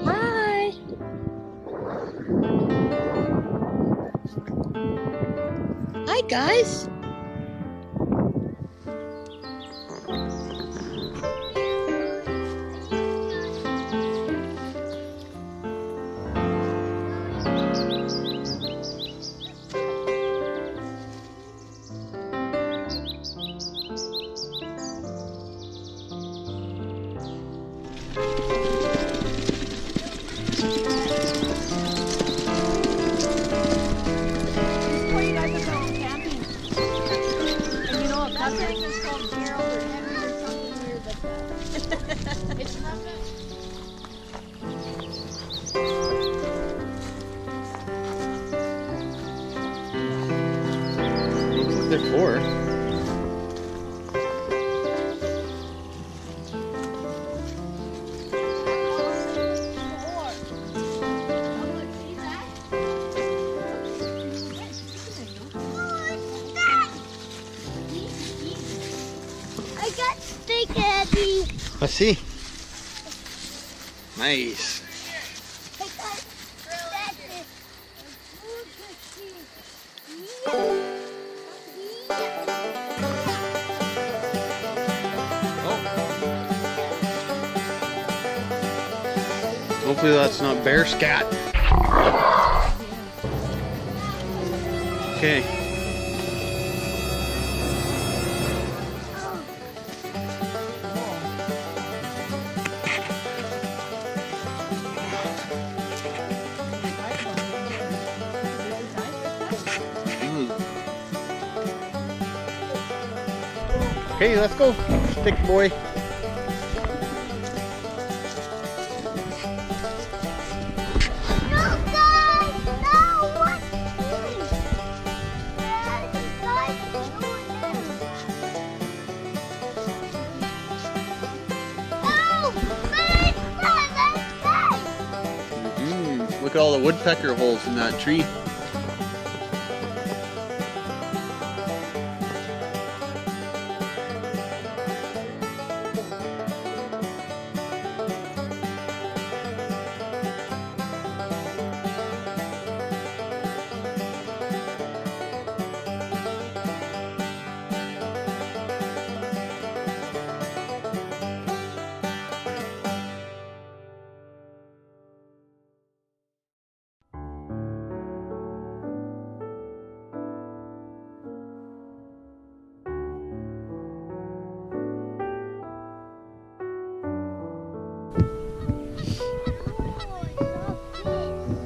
Hi. Hi, guys. It's not that. That's what they're for. I got steak, Abby. Let's see. Nice. I got that. Hopefully that's not bear scat. Okay. Okay, let's go. Stick boy. Look at all the woodpecker holes in that tree.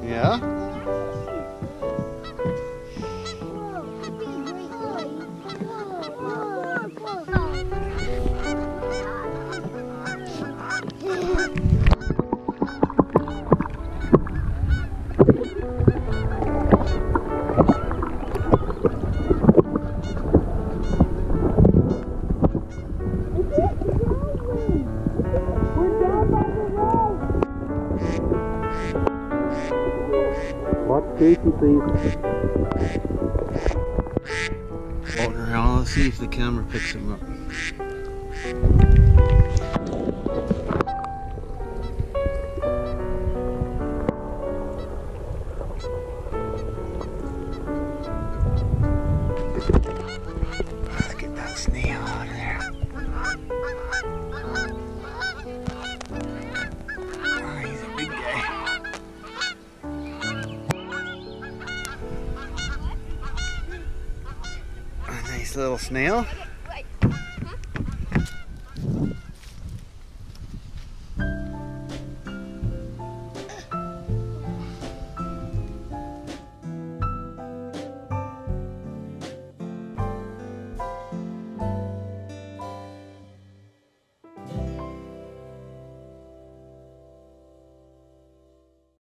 Yeah? Watch Casey, please. Walking around, let's see if the camera picks him up. Let's get that snail out of there. Oh, he's a big guy. A nice little snail.